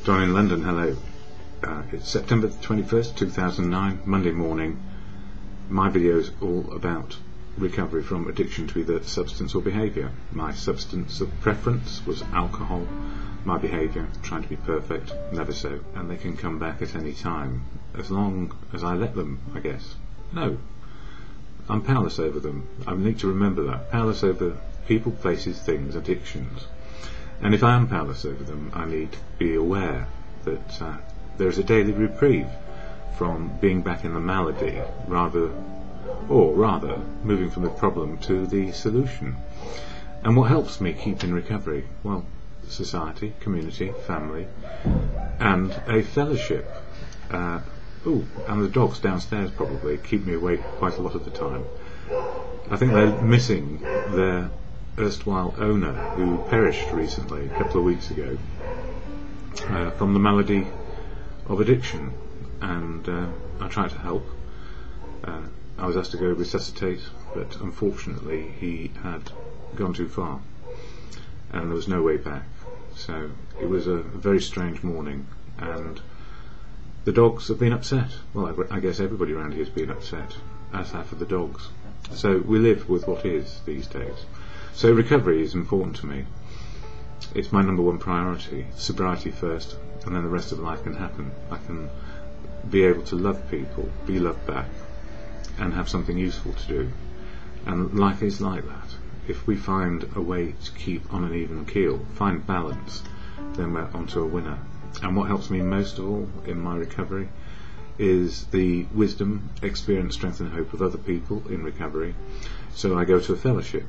DonInLondon, hello. It's September 21st, 2009, Monday morning. My video is all about recovery from addiction to either substance or behaviour. My substance of preference was alcohol. My behaviour, trying to be perfect, never so. And they can come back at any time, as long as I let them, I guess. No, I'm powerless over them. I need to remember that. Powerless over people, places, things, addictions. And if I am powerless over them, I need to be aware that there is a daily reprieve from being back in the malady, rather moving from the problem to the solution. And what helps me keep in recovery? Well, society, community, family, and a fellowship. And the dogs downstairs probably keep me awake quite a lot of the time. I think they're missing their erstwhile owner, who perished recently, a couple of weeks ago, from the malady of addiction, and I tried to help. I was asked to go resuscitate, but unfortunately he had gone too far and there was no way back. So it was a very strange morning, and the dogs have been upset. Well, I guess everybody around here has been upset, as have the dogs. So we live with what is these days. So recovery is important to me. It's my number one priority. Sobriety first, and then the rest of life can happen. I can be able to love people, be loved back, and have something useful to do. And life is like that. If we find a way to keep on an even keel, find balance, then we're onto a winner. And what helps me most of all in my recovery is the wisdom, experience, strength and hope of other people in recovery. So I go to a fellowship,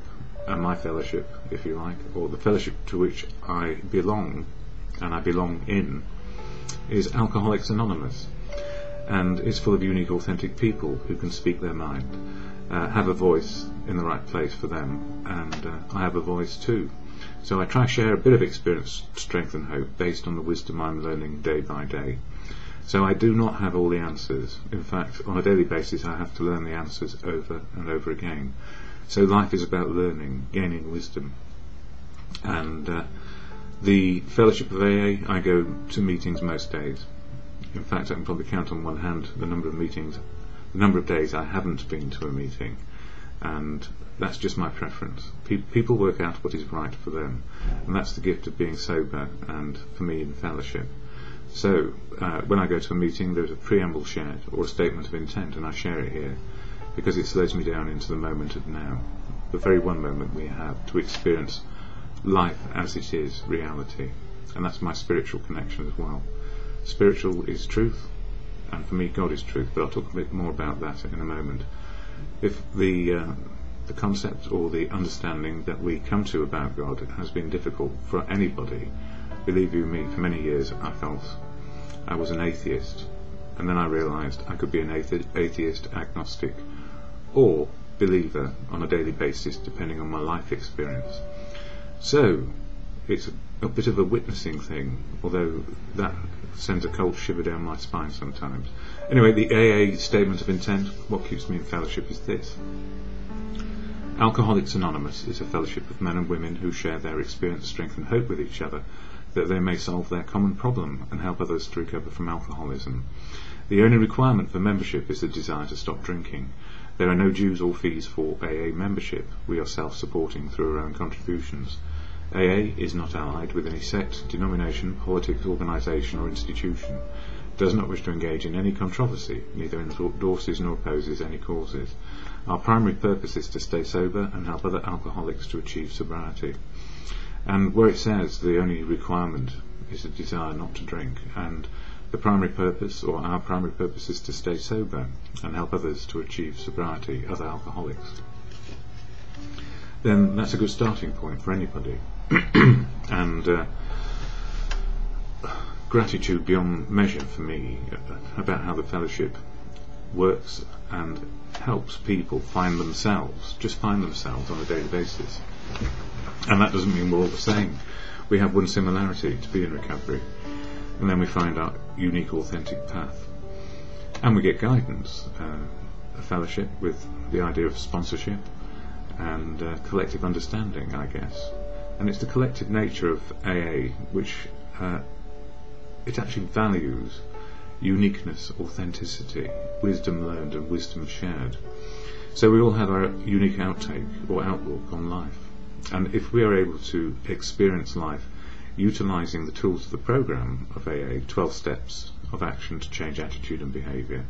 and my fellowship, if you like, or the fellowship to which I belong, and I belong in, is Alcoholics Anonymous. And it's full of unique, authentic people who can speak their mind, have a voice in the right place for them, and I have a voice too. So I try to share a bit of experience, strength and hope based on the wisdom I'm learning day by day. So I do not have all the answers. In fact, on a daily basis I have to learn the answers over and over again. So life is about learning, gaining wisdom. And the Fellowship of AA, I go to meetings most days. In fact, I can probably count on one hand the number of days I haven't been to a meeting, and that's just my preference. People work out what is right for them, and that's the gift of being sober, and for me in fellowship. So when I go to a meeting, there's a preamble shared, or a statement of intent, and I share it here because it slows me down into the moment of now, the very one moment we have to experience life as it is, reality. And that's my spiritual connection as well. Spiritual is truth, and for me God is truth, but I'll talk a bit more about that in a moment. If the concept or the understanding that we come to about God has been difficult for anybody, believe you me, for many years I felt I was an atheist, and then I realised I could be an atheist, agnostic, or believer on a daily basis depending on my life experience. So it's a bit of a witnessing thing, although that sends a cold shiver down my spine sometimes. Anyway, the AA statement of intent, what keeps me in fellowship, is this. Alcoholics Anonymous is a fellowship of men and women who share their experience, strength and hope with each other, that they may solve their common problem and help others to recover from alcoholism. The only requirement for membership is the desire to stop drinking. There are no dues or fees for AA membership. We are self-supporting through our own contributions. AA is not allied with any sect, denomination, politics, organisation or institution. Does not wish to engage in any controversy, neither endorses nor opposes any causes. Our primary purpose is to stay sober and help other alcoholics to achieve sobriety. And where it says the only requirement is a desire not to drink, and the primary purpose, or our primary purpose, is to stay sober and help others to achieve sobriety, other alcoholics, then that's a good starting point for anybody. And gratitude beyond measure for me about how the fellowship works and helps people find themselves, just find themselves on a daily basis. And that doesn't mean we're all the same. We have one similarity, to be in recovery, and then we find our unique, authentic path. And we get guidance, a fellowship with the idea of sponsorship and collective understanding, I guess. And it's the collective nature of AA which it actually values uniqueness, authenticity, wisdom learned and wisdom shared. So we all have our unique outtake or outlook on life, and if we are able to experience life utilising the tools of the programme of AA, 12 steps of action to change attitude and behaviour,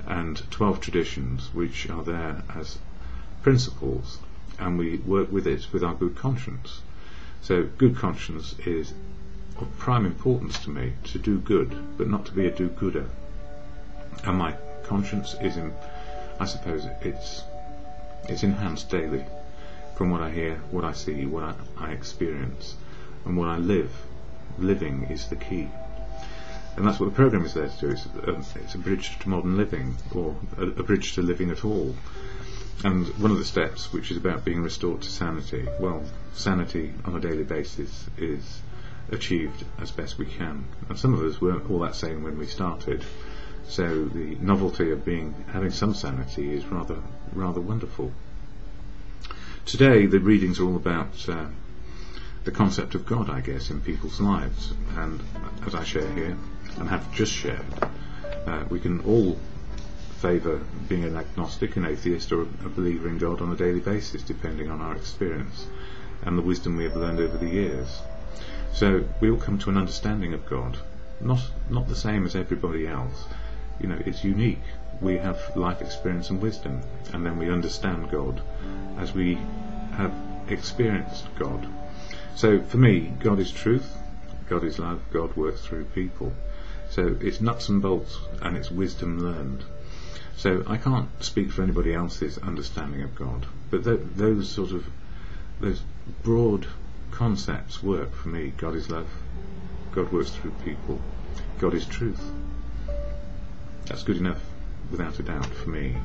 and 12 traditions which are there as principles, and we work with it with our good conscience. So good conscience is of prime importance to me, to do good, but not to be a do-gooder. And my conscience is I suppose it's enhanced daily from what I hear, what I see, what I experience, and what I live. Living is the key. And that's what the programme is there to do. It's a bridge to modern living, or a bridge to living at all. And one of the steps, which is about being restored to sanity, well, sanity on a daily basis is achieved as best we can. And some of us weren't all that sane when we started, so the novelty of having some sanity is rather wonderful. Today the readings are all about the concept of God, I guess, in people's lives, and as I share here and have just shared, we can all favour being an agnostic, an atheist, or a believer in God on a daily basis, depending on our experience and the wisdom we have learned over the years. So we all come to an understanding of God, not the same as everybody else. You know, it's unique. We have life experience and wisdom, and then we understand God as we have experienced God. So for me, God is truth, God is love, God works through people. So it's nuts and bolts, and it's wisdom learned. So I can't speak for anybody else's understanding of God, but those broad concepts work for me. God is love, God works through people, God is truth. That's good enough, without a doubt, for me.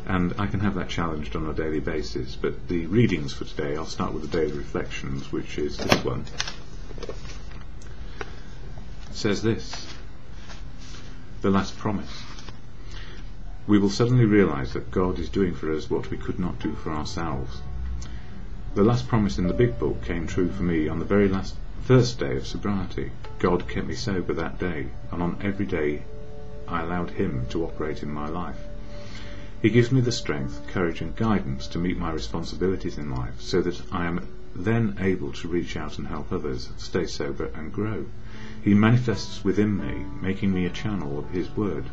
And I can have that challenged on a daily basis. But the readings for today, I'll start with the daily reflections, which is this one. It says this: the last promise. We will suddenly realise that God is doing for us what we could not do for ourselves. The last promise in the big book came true for me on the first day of sobriety. God kept me sober that day, and on every day I allowed Him to operate in my life. He gives me the strength, courage and guidance to meet my responsibilities in life, so that I am then able to reach out and help others, stay sober and grow. He manifests within me, making me a channel of His word,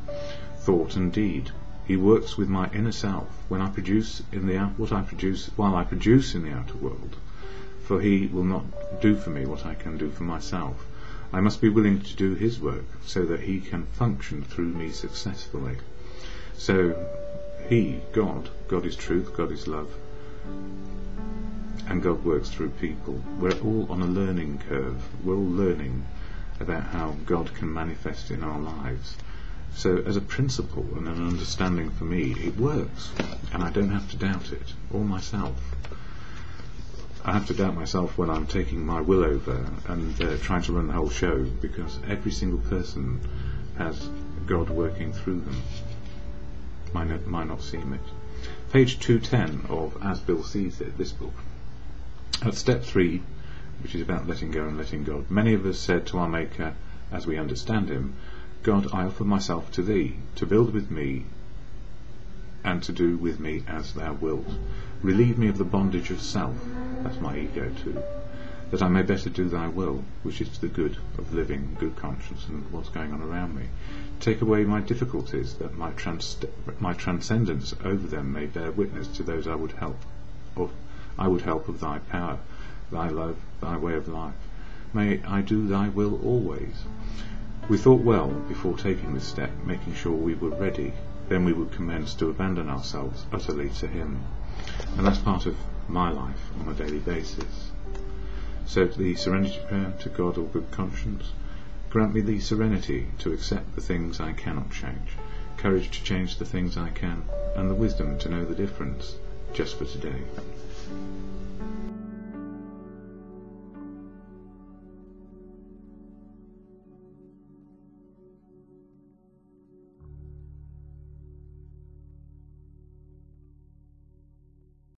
thought and deed. He works with my inner self when I produce while I produce in the outer world, for He will not do for me what I can do for myself. I must be willing to do His work so that He can function through me successfully. So God is truth, God is love, and God works through people. We're all on a learning curve. We're all learning about how God can manifest in our lives. So as a principle and an understanding for me, it works, and I don't have to doubt it, or myself. I have to doubt myself when I'm taking my will over and trying to run the whole show, because every single person has God working through them. Might not seem it. Page 210 of As Bill Sees It, this book. At step 3, which is about letting go and letting God, many of us said to our Maker, as we understand Him, God, I offer myself to Thee, to build with me and to do with me as Thou wilt. Relieve me of the bondage of self, that's my ego too, that I may better do Thy will, which is to the good of living, good conscience and what's going on around me. Take away my difficulties, that my transcendence over them may bear witness to those I would help of Thy power, Thy love, Thy way of life. May I do Thy will always. We thought well before taking this step, making sure we were ready. Then we would commence to abandon ourselves utterly to Him. And that's part of my life on a daily basis. So the serenity prayer to God or good conscience: grant me the serenity to accept the things I cannot change, courage to change the things I can, and the wisdom to know the difference, just for today.